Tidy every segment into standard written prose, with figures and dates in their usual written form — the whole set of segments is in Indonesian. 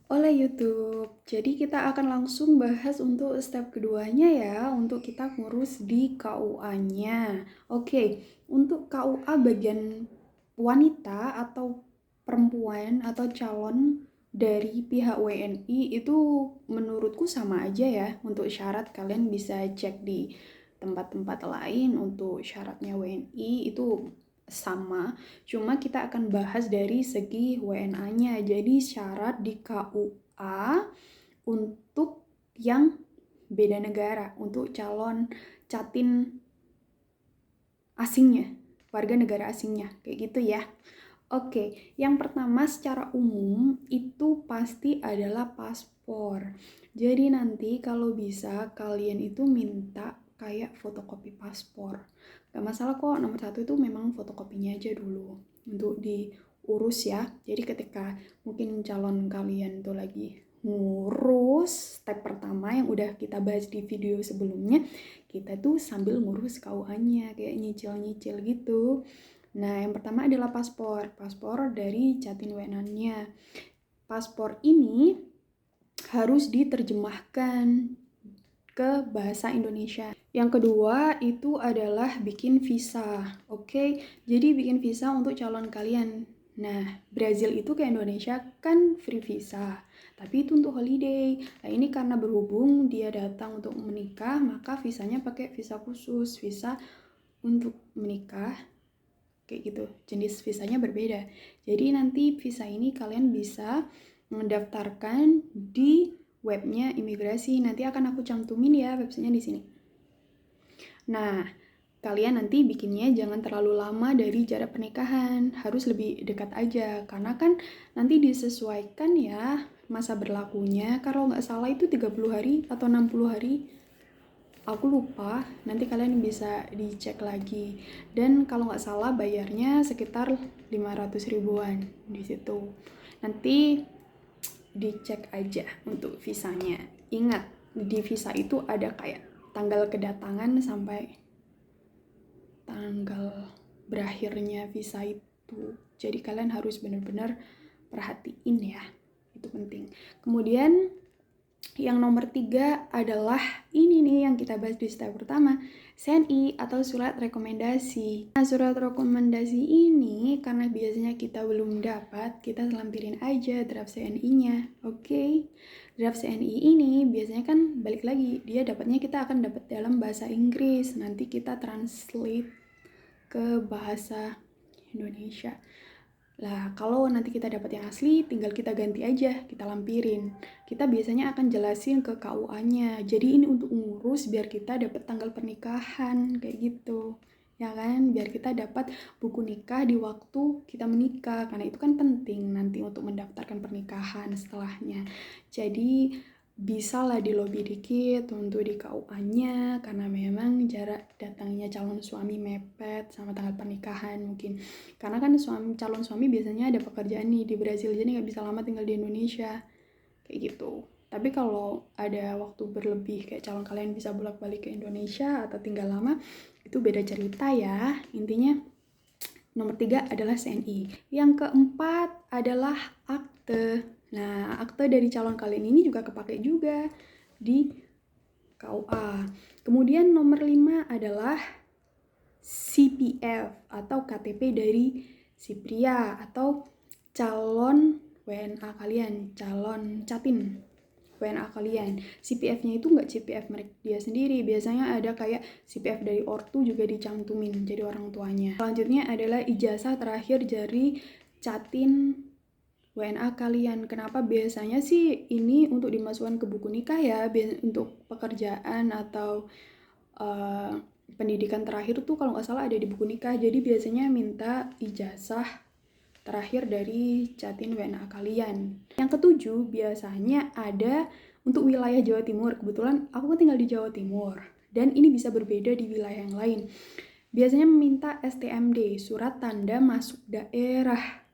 oleh YouTube. Jadi kita akan langsung bahas untuk step keduanya ya, untuk kita ngurus di KUA-nya. Oke, untuk KUA bagian wanita atau perempuan atau calon dari pihak WNI itu menurutku sama aja ya. Untuk syarat kalian bisa cek di tempat-tempat lain untuk syaratnya WNI itu sama, cuma kita akan bahas dari segi WNA-nya. Jadi syarat di KUA untuk yang beda negara, untuk calon catin asingnya, warga negara asingnya, kayak gitu ya. Oke, yang pertama secara umum itu pasti adalah paspor. Jadi nanti kalau bisa kalian itu minta kayak fotokopi paspor. Gak masalah kok, nomor satu itu memang fotokopinya aja dulu untuk diurus ya. Jadi ketika mungkin calon kalian tuh lagi ngurus step pertama yang udah kita bahas di video sebelumnya, kita tuh sambil ngurus KUA-nya kayak nyicil-nyicil gitu. Nah, yang pertama adalah paspor. Paspor dari Jatin WNA-nya. Paspor ini harus diterjemahkan ke bahasa Indonesia. Yang kedua itu adalah bikin visa. Oke, jadi bikin visa untuk calon kalian. Nah, Brazil itu ke Indonesia kan free visa, tapi itu untuk holiday. Nah, ini karena berhubung dia datang untuk menikah, maka visanya pakai visa khusus, visa untuk menikah kayak gitu. Jenis visanya berbeda. Jadi nanti visa ini kalian bisa mendaftarkan di webnya imigrasi. Nanti akan aku cantumin ya websitenya di sini. Nah, kalian nanti bikinnya jangan terlalu lama dari jarak pernikahan, harus lebih dekat aja, karena kan nanti disesuaikan ya masa berlakunya. Kalau nggak salah itu 30 hari atau 60 hari, aku lupa, nanti kalian bisa dicek lagi. Dan kalau nggak salah bayarnya sekitar 500 ribuan di situ. Nanti dicek aja untuk visanya. Ingat, di visa itu ada kayak tanggal kedatangan sampai tanggal berakhirnya visa itu. Jadi kalian harus benar-benar perhatiin ya. Itu penting. Kemudian yang nomor 3 adalah ini nih yang kita bahas di step pertama, SNI atau surat rekomendasi. Nah, surat rekomendasi ini karena biasanya kita belum dapat, kita lampirin aja draft CNI-nya. Oke. Draft CNI ini biasanya kan balik lagi, dia dapatnya kita akan dapat dalam bahasa Inggris. Nanti kita translate ke bahasa Indonesia. Lah, kalau nanti kita dapat yang asli, tinggal kita ganti aja, kita lampirin. Kita biasanya akan jelasin ke KUA-nya. Jadi ini untuk ngurus biar kita dapat tanggal pernikahan, kayak gitu. Ya kan? Biar kita dapat buku nikah di waktu kita menikah. Karena itu kan penting nanti untuk mendaftarkan pernikahan setelahnya. Jadi bisa lah di lobby dikit untuk di KUA-nya karena memang jarak datangnya calon suami mepet sama tanggal pernikahan mungkin. Karena kan calon suami biasanya ada pekerjaan nih di Brazil, jadi nggak bisa lama tinggal di Indonesia kayak gitu. Tapi kalau ada waktu berlebih kayak calon kalian bisa bolak-balik ke Indonesia atau tinggal lama, itu beda cerita ya. Intinya nomor 3 adalah CNI. Yang keempat adalah akte. Nah, akte dari calon kalian ini juga kepake juga di KUA. Kemudian nomor 5 adalah CPF atau KTP dari si pria atau calon WNA kalian, calon catin WNA kalian. CPF-nya itu nggak CPF mereka dia sendiri, biasanya ada kayak CPF dari ortu juga dicantumin jadi orang tuanya. Selanjutnya adalah ijazah terakhir dari catin WNA kalian. Kenapa biasanya sih ini untuk dimasukkan ke buku nikah ya, untuk pekerjaan atau pendidikan terakhir tuh kalau nggak salah ada di buku nikah. Jadi biasanya minta ijazah terakhir dari catin WNA kalian. Yang ketujuh biasanya ada untuk wilayah Jawa Timur. Kebetulan aku kan tinggal di Jawa Timur dan ini bisa berbeda di wilayah yang lain. Biasanya meminta STMD, surat tanda masuk daerah.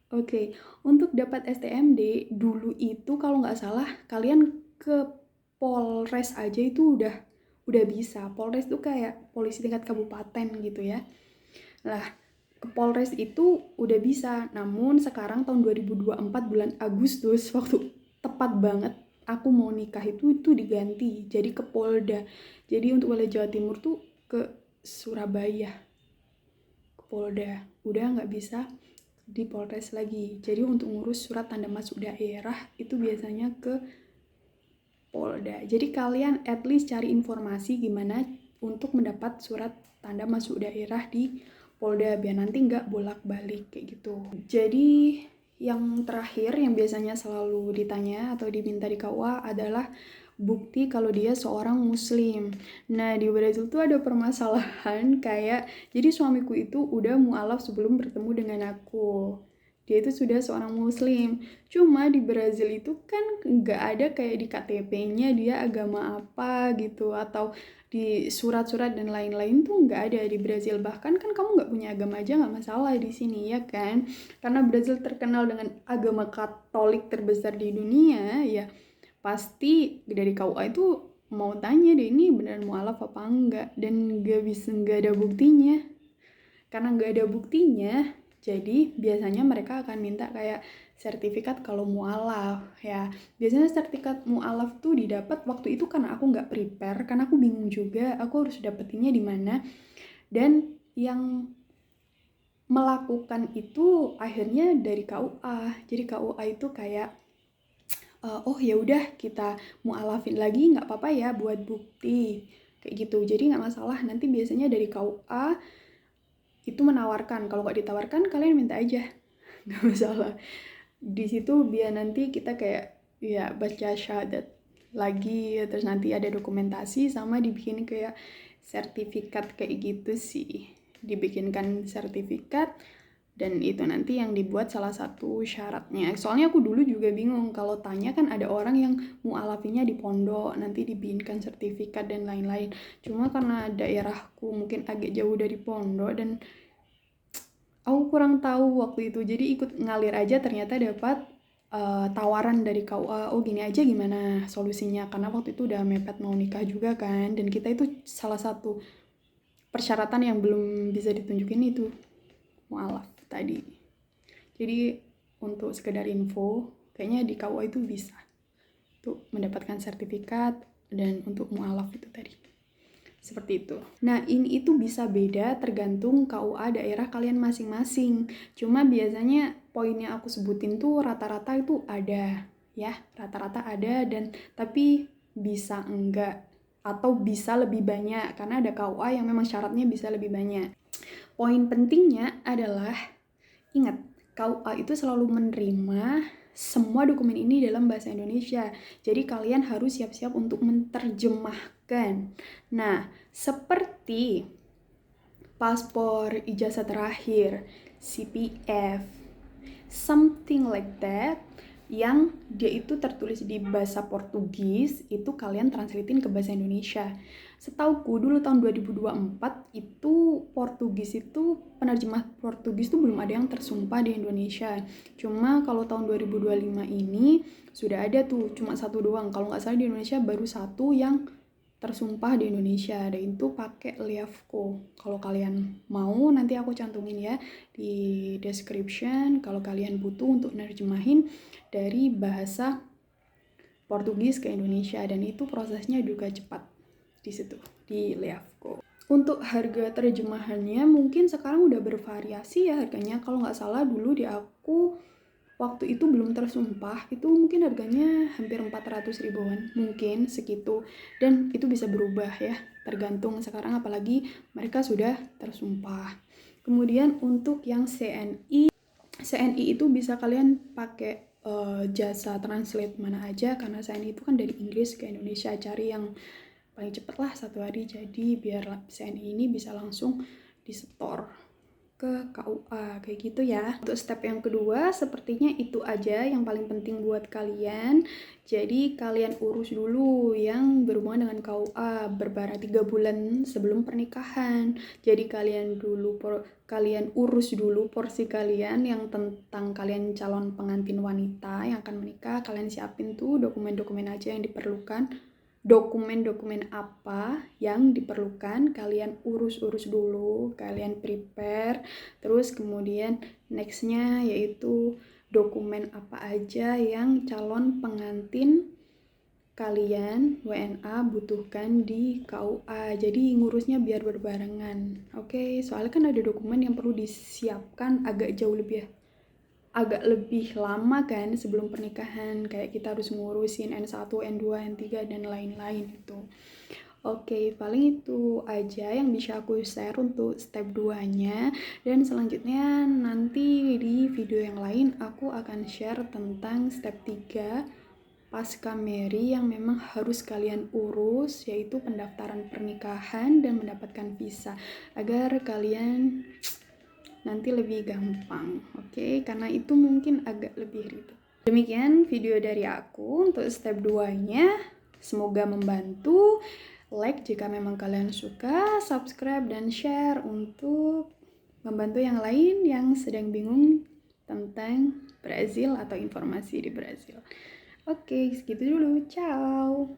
Oke, untuk dapat STMD dulu itu kalau nggak salah kalian ke Polres aja itu udah bisa. Polres itu kayak polisi tingkat kabupaten gitu ya. Lah, ke Polres itu udah bisa. Namun sekarang tahun 2024 bulan Agustus, waktu tepat banget aku mau nikah itu diganti jadi ke Polda. Jadi untuk wilayah Jawa Timur tuh ke Surabaya, ke Polda. Udah nggak bisa di Polres lagi. Jadi untuk ngurus surat tanda masuk daerah itu biasanya ke Polda. Jadi kalian at least cari informasi gimana untuk mendapat surat tanda masuk daerah di Polda biar nanti nggak bolak-balik kayak gitu. Jadi yang terakhir yang biasanya selalu ditanya atau diminta di KUA adalah bukti kalau dia seorang muslim. Nah, di Brazil tuh ada permasalahan kayak jadi suamiku itu udah mualaf sebelum bertemu dengan aku. Dia itu sudah seorang muslim. Cuma di Brazil itu kan nggak ada kayak di KTP-nya dia agama apa gitu, atau di surat-surat dan lain-lain tuh nggak ada di Brazil. Bahkan kan kamu nggak punya agama aja nggak masalah di sini ya kan, karena Brazil terkenal dengan agama Katolik terbesar di dunia ya. Pasti dari KUA itu mau tanya deh ini beneran mualaf apa enggak, dan nggak ada buktinya. Karena nggak ada buktinya, jadi biasanya mereka akan minta kayak sertifikat kalau mualaf ya. Biasanya sertifikat mualaf tuh didapat waktu itu karena aku nggak prepare, karena aku bingung juga aku harus dapetinnya di mana. Dan yang melakukan itu akhirnya dari KUA. Jadi KUA itu kayak oh ya udah kita mualafin lagi nggak apa-apa ya buat bukti kayak gitu. Jadi nggak masalah, nanti biasanya dari KUA itu menawarkan, kalau nggak ditawarkan kalian minta aja, nggak masalah. Di situ biar nanti kita kayak ya baca syahadat lagi, terus nanti ada dokumentasi sama dibikin kayak sertifikat kayak gitu sih, dibikinkan sertifikat. Dan itu nanti yang dibuat salah satu syaratnya. Soalnya aku dulu juga bingung, kalau tanya kan ada orang yang mualafinya di pondok, nanti dibikinkan sertifikat dan lain-lain. Cuma karena daerahku mungkin agak jauh dari pondok dan aku kurang tahu waktu itu, jadi ikut ngalir aja, ternyata dapat tawaran dari KUA, oh gini aja gimana solusinya, karena waktu itu udah mepet mau nikah juga kan, dan kita itu salah satu persyaratan yang belum bisa ditunjukin itu mualaf tadi. Jadi untuk sekedar info, kayaknya di KUA itu bisa untuk mendapatkan sertifikat dan untuk mualaf itu tadi. Seperti itu. Nah, ini itu bisa beda tergantung KUA daerah kalian masing-masing. Cuma biasanya poin yang aku sebutin tuh rata-rata itu ada, ya. Rata-rata ada, dan tapi bisa enggak atau bisa lebih banyak karena ada KUA yang memang syaratnya bisa lebih banyak. Poin pentingnya adalah ingat, KUA itu selalu menerima semua dokumen ini dalam bahasa Indonesia. Jadi kalian harus siap-siap untuk menerjemahkan. Nah, seperti paspor, ijazah terakhir, CPF, something like that, yang dia itu tertulis di bahasa Portugis, itu kalian translatein ke bahasa Indonesia. Setauku dulu tahun 2024 itu Portugis itu, penerjemah Portugis itu belum ada yang tersumpah di Indonesia. Cuma kalau tahun 2025 ini sudah ada tuh, cuma satu doang. Kalau nggak salah di Indonesia baru satu yang tersumpah di Indonesia, dan itu pakai Liavco. Kalau kalian mau nanti aku cantumin ya di description kalau kalian butuh untuk nerjemahin dari bahasa Portugis ke Indonesia, dan itu prosesnya juga cepat di situ di Liavco. Untuk harga terjemahannya mungkin sekarang udah bervariasi ya harganya. Kalau nggak salah dulu di aku waktu itu belum tersumpah, itu mungkin harganya hampir 400 ribuan, mungkin segitu. Dan itu bisa berubah ya, tergantung sekarang apalagi mereka sudah tersumpah. Kemudian untuk yang CNI itu bisa kalian pakai jasa translate mana aja, karena CNI itu kan dari Inggris ke Indonesia. Cari yang paling cepet lah 1 hari, jadi biar CNI ini bisa langsung disetor ke KUA kayak gitu ya. Untuk step yang kedua sepertinya itu aja yang paling penting buat kalian. Jadi kalian urus dulu yang berhubungan dengan KUA berbara 3 bulan sebelum pernikahan. Jadi kalian urus dulu porsi kalian yang tentang kalian calon pengantin wanita yang akan menikah. Kalian siapin tuh dokumen-dokumen aja yang diperlukan dokumen-dokumen apa yang diperlukan, kalian urus-urus dulu, kalian prepare, terus kemudian nextnya yaitu dokumen apa aja yang calon pengantin kalian WNA butuhkan di KUA. Jadi ngurusnya biar berbarengan. Oke, soalnya kan ada dokumen yang perlu disiapkan agak lebih lama kan sebelum pernikahan. Kayak kita harus ngurusin N1, N2, N3 dan lain-lain itu. Oke, paling itu aja yang bisa aku share untuk step 2-nya. Dan selanjutnya nanti di video yang lain aku akan share tentang step 3 pasca marry yang memang harus kalian urus, yaitu pendaftaran pernikahan dan mendapatkan visa agar kalian nanti lebih gampang. Oke, karena itu mungkin agak lebih ribet. Demikian video dari aku untuk step 2-nya. Semoga membantu. Like jika memang kalian suka, subscribe dan share untuk membantu yang lain yang sedang bingung tentang Brazil atau informasi di Brazil. Oke, segitu dulu. Ciao.